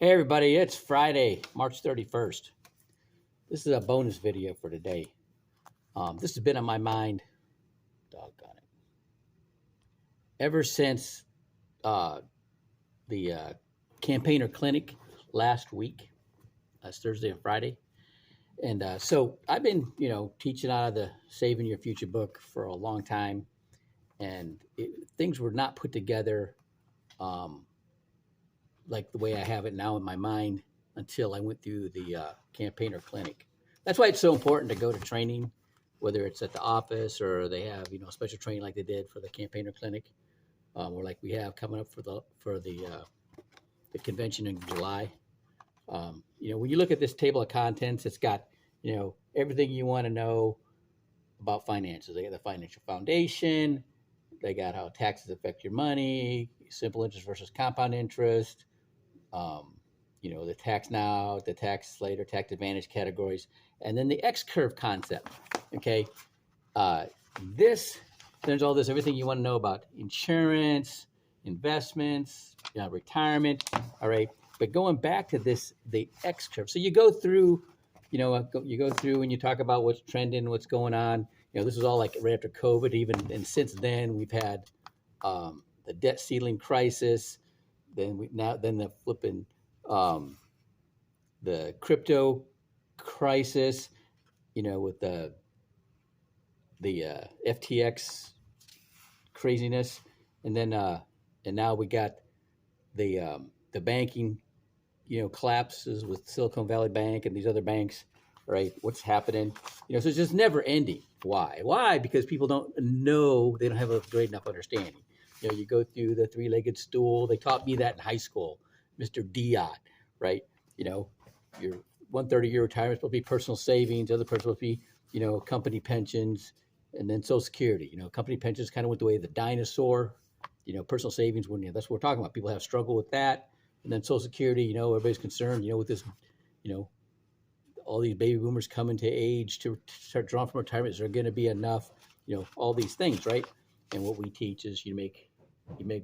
Hey everybody, it's Friday, March 31st. This is a bonus video for today. This has been on my mind, doggone it, ever since uh, the campaigner clinic last week, last Thursday and Friday. And so I've been, teaching out of the Saving Your Future book for a long time, and things were not put together um, like the way I have it now in my mind until I went through the campaigner clinic. That's why it's so important to go to training, whether it's at the office or they have special training like they did for the campaigner clinic, or like we have coming up for the convention in July. When you look at this table of contents, it's got everything you want to know about finances. They got the financial foundation. They got how taxes affect your money, simple interest versus compound interest, the tax now, the tax later, tax advantage categories, and then the X curve concept. Okay. There's all this, everything you want to know about insurance, investments, retirement. All right. But going back to the X curve. So you go through, and you talk about what's trending, what's going on. This was all like right after COVID, and since then we've had the debt ceiling crisis. Then the flipping the crypto crisis, with the FTX craziness, and then and now we got the banking, collapses with Silicon Valley Bank and these other banks, right? What's happening? So it's just never ending. Why? Why? Because people don't know, they don't have a great enough understanding. You go through the three-legged stool. They taught me that in high school, Mr. Diot, right? Your 1/3 of your retirement is supposed to be personal savings. The other part is supposed to be, company pensions, and then Social Security. Company pensions kind of went the way of the dinosaur. Personal savings, that's what we're talking about. People have struggle with that. And then Social Security, everybody's concerned, with this, all these baby boomers coming to age to start drawing from retirement. Is there going to be enough? All these things, right? And what we teach is you make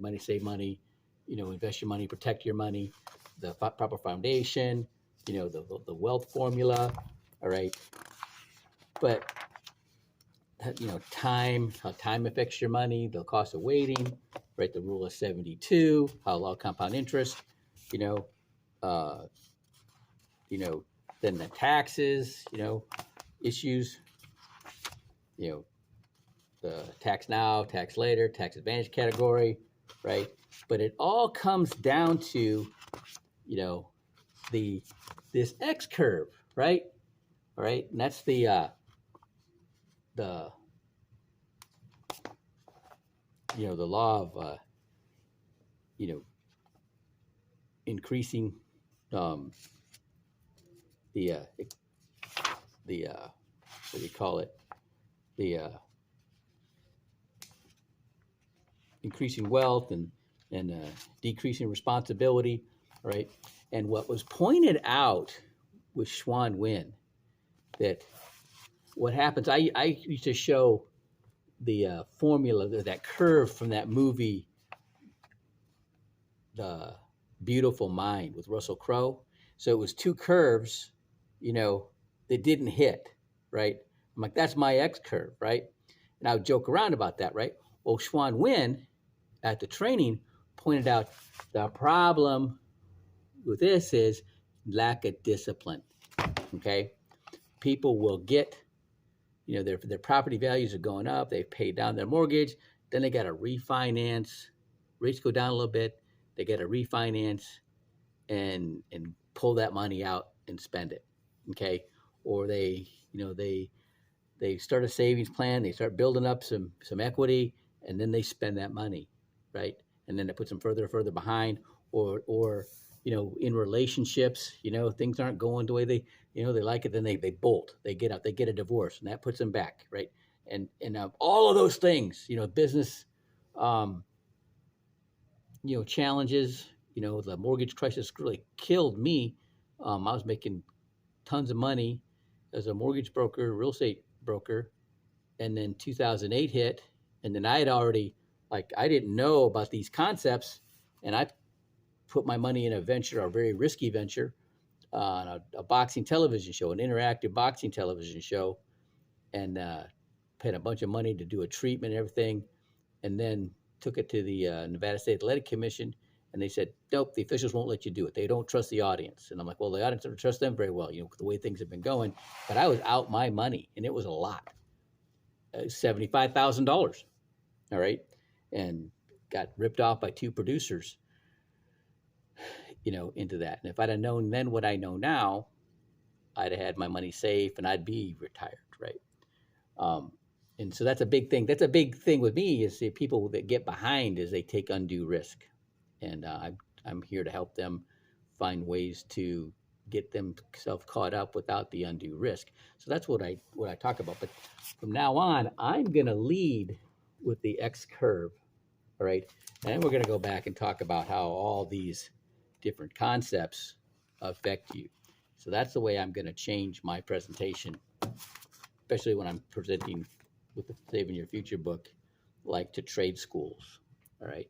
money, save money, invest your money, protect your money, the proper foundation, the wealth formula. All right. But, time, how time affects your money, the cost of waiting, right? The rule of 72, how long compound interest, then the taxes, issues, the tax now, tax later, tax advantage category, right? But it all comes down to, this X curve, right? All right, and that's the law of increasing the what do you call it? The increasing wealth and decreasing responsibility, right? And what was pointed out with Schwann Wynn, that what happens, I used to show the formula, that curve from that movie, The Beautiful Mind with Russell Crowe. So it was two curves, that didn't hit, right? I'm like, that's my X curve, right? And I would joke around about that, right? Well, Schwann Wynn at the training pointed out the problem with this is lack of discipline. Okay, people will get, their property values are going up. They've paid down their mortgage. Then they got to refinance. Rates go down a little bit. They got to refinance and pull that money out and spend it. Okay, or they start a savings plan. They start building up some equity, and then they spend that money, right? And then it puts them further behind, or in relationships, things aren't going the way they like it. Then they bolt, they get out, they get a divorce, and that puts them back, right? And all of those things, business, challenges, the mortgage crisis really killed me. I was making tons of money as a mortgage broker, real estate broker, and then 2008 hit, and then I had already, I didn't know about these concepts, and I put my money in a venture, a very risky venture, on a boxing television show, an interactive boxing television show, and paid a bunch of money to do a treatment and everything, and then took it to the Nevada State Athletic Commission, and they said, nope, the officials won't let you do it. They don't trust the audience. And I'm like, well, the audience don't trust them very well, the way things have been going. But I was out my money, and it was a lot, $75,000, all right, and got ripped off by 2 producers, into that. And if I'd have known then what I know now, I'd have had my money safe and I'd be retired, right? And so that's a big thing. That's a big thing with me is the people that get behind is they take undue risk. And I'm here to help them find ways to get themselves caught up without the undue risk. So that's what I talk about. But from now on, I'm going to lead with the X curve, all right? And then we're going to go back and talk about how all these different concepts affect you. So that's the way I'm going to change my presentation, especially when I'm presenting with the Saving Your Future book, like to trade schools, all right?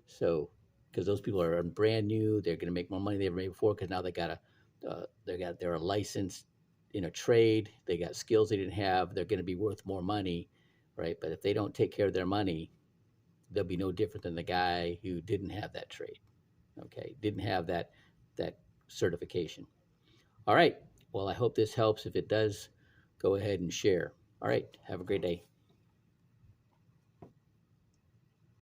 So, because those people are brand new, they're going to make more money than they ever made before because now they're a licensed in a trade, they got skills they didn't have, they're going to be worth more money, right? But if they don't take care of their money, they'll be no different than the guy who didn't have that trade, okay? Didn't have that certification. All right, well, I hope this helps. If it does, go ahead and share. All right, have a great day.